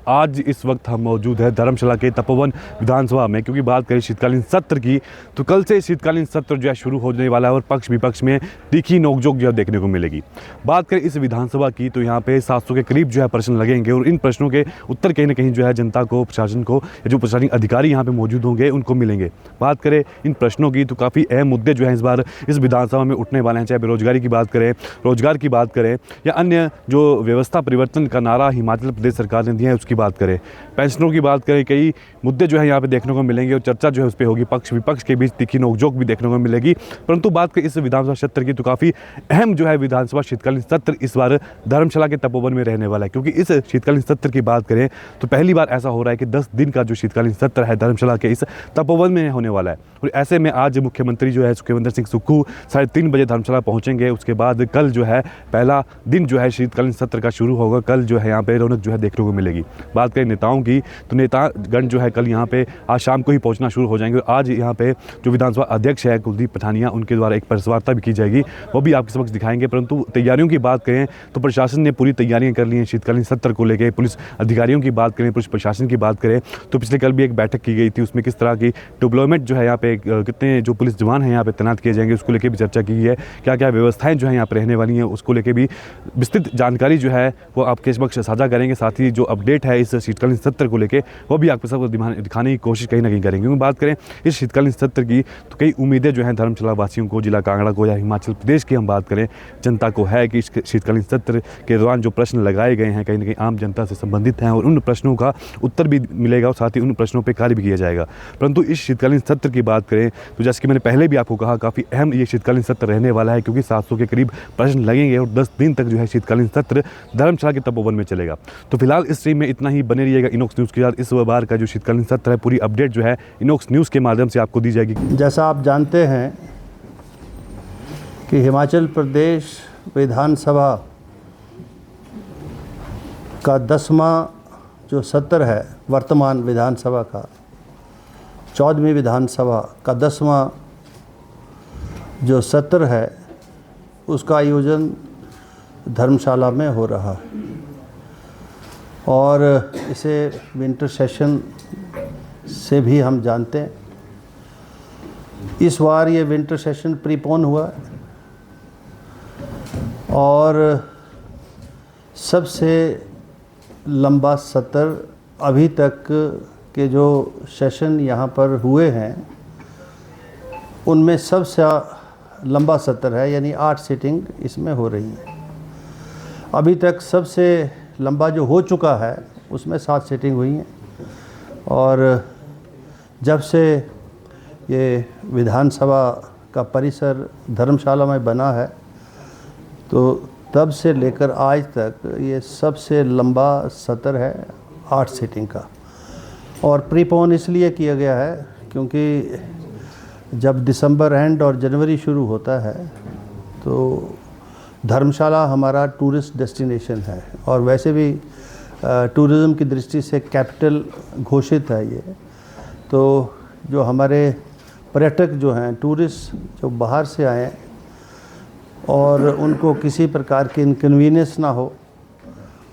आज इस वक्त हम मौजूद है धर्मशाला के तपोवन विधानसभा में, क्योंकि बात करें शीतकालीन सत्र की तो कल से शीतकालीन सत्र जो है शुरू होने वाला है और पक्ष विपक्ष में तीखी नोकझोंक जो है देखने को मिलेगी। बात करें इस विधानसभा की तो यहाँ पे 700 के करीब जो है प्रश्न लगेंगे और इन प्रश्नों के उत्तर कहीं ना कहीं जो है जनता को, प्रशासन को, या जो प्रशासनिक अधिकारी यहाँ पे मौजूद होंगे उनको मिलेंगे। बात करें इन प्रश्नों की तो काफ़ी अहम मुद्दे जो हैं इस बार इस विधानसभा में उठने वाले हैं, चाहे बेरोजगारी की बात करें, रोजगार की बात करें, या अन्य जो व्यवस्था परिवर्तन का नारा हिमाचल प्रदेश सरकार ने दिया है उसकी बात करें, पेंशनों की बात करें। कई मुद्दे जो है यहाँ पे देखने को मिलेंगे और चर्चा जो है उस पर होगी। पक्ष विपक्ष के बीच तीखी नोकझोंक भी देखने को मिलेगी। परंतु बात करें इस विधानसभा सत्र की तो काफ़ी अहम जो है विधानसभा शीतकालीन सत्र इस बार धर्मशाला के तपोवन में रहने वाला है, क्योंकि इस शीतकालीन सत्र की बात करें तो पहली बार ऐसा हो रहा है कि 10 दिन का जो शीतकालीन सत्र है धर्मशाला के इस तपोवन में होने वाला है। और ऐसे में आज मुख्यमंत्री जो है सुखविंदर सिंह सुक्खू 3:30 बजे धर्मशाला पहुंचेंगे। उसके बाद कल जो है पहला दिन जो है शीतकालीन सत्र का शुरू होगा। कल जो है यहाँ पे रौनक जो है देखने को मिलेगी। बात करें नेताओं की तो नेतागण जो है कल यहाँ पे आज शाम को ही पहुँचना शुरू हो जाएंगे। आज यहाँ पे जो विधानसभा अध्यक्ष है कुलदीप पठानिया, उनके द्वारा एक प्रेस वार्ता भी की जाएगी, वो भी आपके समक्ष दिखाएंगे। परंतु तैयारियों की बात करें तो प्रशासन ने पूरी तैयारियां कर ली हैं शीतकालीन सत्र को लेकर। पुलिस अधिकारियों की बात करें, पुलिस प्रशासन की बात करें तो पिछले कल भी एक बैठक की गई थी, उसमें किस तरह की डिप्लॉयमेंट जो है यहाँ पे कितने जो पुलिस जवान हैं यहाँ पे तैनात किए जाएंगे उसको लेकर भी चर्चा की है। क्या क्या व्यवस्थाएं जो है यहाँ पे रहने वाली हैं उसको लेकर भी विस्तृत जानकारी जो है वो आपके समक्ष साझा करेंगे। साथ ही जो अपडेट है इस शीतकालीन सत्र को लेकर वो भी आपके सबको दिखाने की कोशिश कहीं ना कहीं करेंगे। क्योंकि बात करें इस शीतकालीन सत्र की तो कई उम्मीदें जो हैं धर्मशाला वासियों को, जिला कांगड़ा को या हिमाचल प्रदेश की हम बात करें जनता को है कि इस शीतकालीन सत्र के दौरान जो प्रश्न लगाए गए हैं कहीं ना कहीं आम जनता से संबंधित हैं और उन प्रश्नों का उत्तर भी मिलेगा और साथ ही उन प्रश्नों पर कार्य भी किया जाएगा। परंतु इस शीतकालीन सत्र की बात करें तो जैसे कि मैंने पहले भी आपको कहा काफ़ी अहम ये शीतकालीन सत्र रहने वाला है, क्योंकि 700 के करीब प्रश्न लगेंगे और 10 दिन तक जो है शीतकालीन सत्र धर्मशाला के तपोवन में चलेगा। तो फिलहाल इस स्ट्रीम में इतना ही। बने रहिएगा इनॉक्स न्यूज़ के साथ। इस बार का जो शीतकालीन सत्र है पूरी अपडेट जो है इनॉक्स न्यूज़ के माध्यम से आपको दी जाएगी। जैसा आप जानते हैं कि हिमाचल प्रदेश विधानसभा का 10वां जो सत्र है, वर्तमान विधानसभा का 14वीं विधानसभा का 10वां जो सत्र है उसका आयोजन धर्मशाला में हो रहा है और इसे विंटर सेशन से भी हम जानते हैं। इस बार ये विंटर सेशन प्रीपोन हुआ और सबसे लंबा सत्र अभी तक के जो सेशन यहाँ पर हुए हैं उनमें सबसे लंबा सत्र है, यानी 8 सीटिंग इसमें हो रही है। अभी तक सबसे लंबा जो हो चुका है उसमें 7 सीटिंग हुई हैं और जब से ये विधानसभा का परिसर धर्मशाला में बना है तो तब से लेकर आज तक ये सबसे लंबा सत्र है 8 सीटिंग का। और प्रीपोन इसलिए किया गया है क्योंकि जब दिसंबर एंड और जनवरी शुरू होता है तो धर्मशाला हमारा टूरिस्ट डेस्टिनेशन है और वैसे भी टूरिज़्म की दृष्टि से कैपिटल घोषित है ये। तो जो हमारे पर्यटक जो हैं, टूरिस्ट जो बाहर से आए और उनको किसी प्रकार की इनकन्वीनियंस ना हो,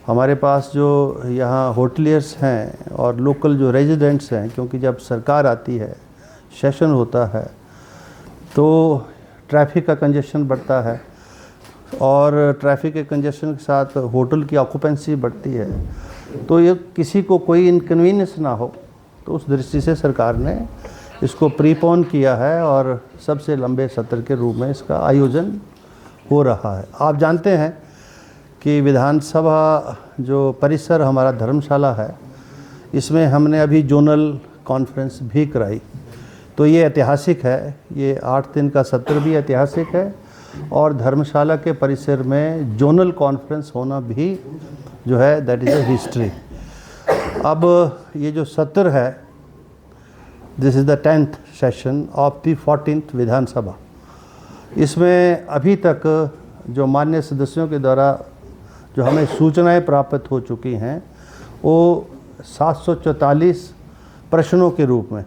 हमारे पास जो यहाँ होटलियर्स हैं और लोकल जो रेजिडेंट्स हैं, क्योंकि जब सरकार आती है, सेशन होता है तो ट्रैफिक का कंजेशन बढ़ता है और ट्रैफिक के कंजेशन के साथ होटल की ऑक्यूपेंसी बढ़ती है। तो ये किसी को कोई इनकन्वीनियंस ना हो तो उस दृष्टि से सरकार ने इसको प्रीपोन किया है और सबसे लंबे सत्र के रूप में इसका आयोजन हो रहा है। आप जानते हैं कि विधानसभा जो परिसर हमारा धर्मशाला है इसमें हमने अभी जोनल कॉन्फ्रेंस भी कराई। तो ये ऐतिहासिक है, ये 8 दिन का सत्र भी ऐतिहासिक है और धर्मशाला के परिसर में जोनल कॉन्फ्रेंस होना भी जो है दैट इज़ अ हिस्ट्री। अब ये जो सत्र है this is the 10th session of the 14th विधानसभा। इसमें अभी तक जो माननीय सदस्यों के द्वारा जो हमें सूचनाएं प्राप्त हो चुकी हैं वो 744 प्रश्नों के रूप में,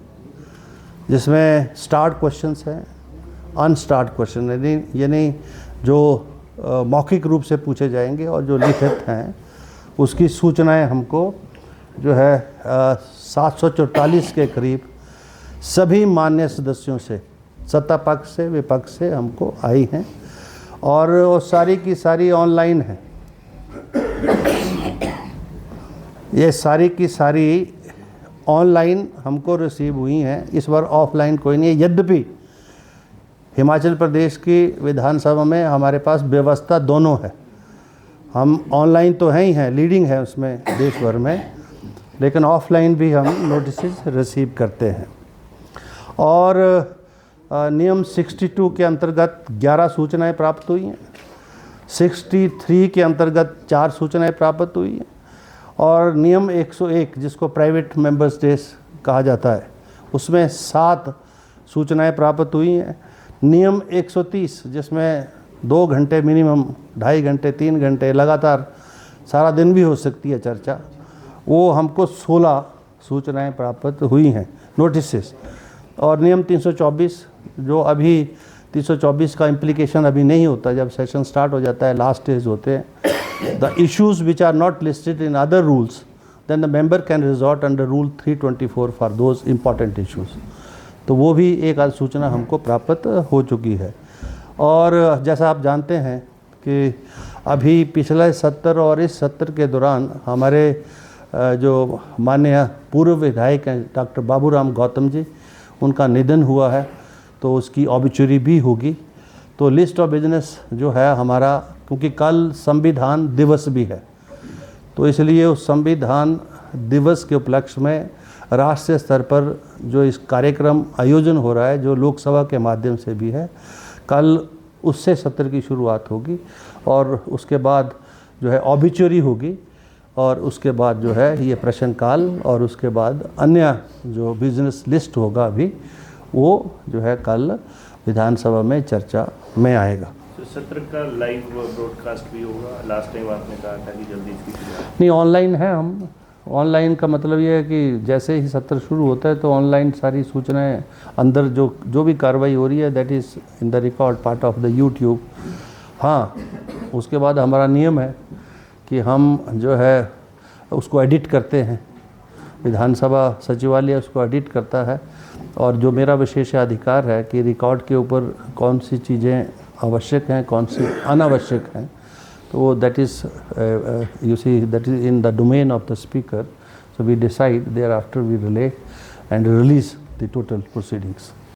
जिसमें स्टार्ट क्वेश्चंस हैं, अनस्टार्ट क्वेश्चन यानी जो मौखिक रूप से पूछे जाएंगे और जो लिखित हैं उसकी सूचनाएं हमको जो है 744 के करीब सभी मान्य सदस्यों से, सत्ता पक्ष से विपक्ष से हमको आई हैं और वो सारी की सारी ऑनलाइन है। ये सारी की सारी ऑनलाइन हमको रिसीव हुई हैं, इस बार ऑफलाइन कोई नहीं है। यद्यपि हिमाचल प्रदेश की विधानसभा में हमारे पास व्यवस्था दोनों है, हम ऑनलाइन तो हैं ही हैं, लीडिंग है उसमें देश भर में, लेकिन ऑफलाइन भी हम नोटिस रिसीव करते हैं। और नियम 62 के अंतर्गत 11 सूचनाएं प्राप्त हुई हैं, 63 के अंतर्गत 4 सूचनाएं प्राप्त हुई हैं और नियम 101 जिसको प्राइवेट मेंबर स्टेट्स कहा जाता है उसमें 7 सूचनाएं प्राप्त हुई हैं। नियम 130 जिसमें 2 घंटे मिनिमम, 2.5 घंटे, 3 घंटे लगातार सारा दिन भी हो सकती है चर्चा, वो हमको 16 सूचनाएं प्राप्त हुई हैं, नोटिसेस। और नियम 324 जो अभी 324 का इम्प्लीकेशन अभी नहीं होता, जब सेशन स्टार्ट हो जाता है, लास्ट स्टेज होते हैं, the issues which are not listed in other rules then the member can resort under rule 324 for those important issues. तो वो भी एक आध सूचना हमको प्राप्त हो चुकी है। और जैसा आप जानते हैं कि अभी पिछले सत्र और इस सत्र के दौरान हमारे जो माननीय पूर्व विधायक हैं डॉक्टर बाबूराम गौतम जी, उनका निधन हुआ है, तो उसकी ऑबिचुरी भी होगी। तो लिस्ट ऑफ बिजनेस जो है हमारा, क्योंकि कल संविधान दिवस भी है, तो इसलिए उस संविधान दिवस के उपलक्ष्य में राष्ट्रीय स्तर पर जो इस कार्यक्रम आयोजन हो रहा है, जो लोकसभा के माध्यम से भी है, कल उससे सत्र की शुरुआत होगी और उसके बाद जो है ऑबिचुरी होगी और उसके बाद जो है ये प्रश्नकाल और उसके बाद अन्य जो बिजनेस लिस्ट होगा अभी वो जो है कल विधानसभा में चर्चा में आएगा। तो सत्र का लाइव ब्रॉडकास्ट भी होगा? लास्ट टाइम आपने कहा था कि जल्दी इसकी शुरुआत। नहीं, ऑनलाइन है। हम ऑनलाइन का मतलब ये है कि जैसे ही सत्र शुरू होता है तो ऑनलाइन सारी सूचनाएं अंदर जो भी कार्रवाई हो रही है that is in the record part of the YouTube. हाँ, उसके बाद हमारा नियम है कि हम जो है उसको एडिट करते हैं, विधानसभा सचिवालय उसको एडिट करता है और जो मेरा विशेषाधिकार है कि रिकॉर्ड के ऊपर कौन सी चीज़ें आवश्यक हैं, कौन सी अनावश्यक हैं, तो वो that is you see that is in the domain of the speaker. So we decide thereafter we relay and release the total proceedings.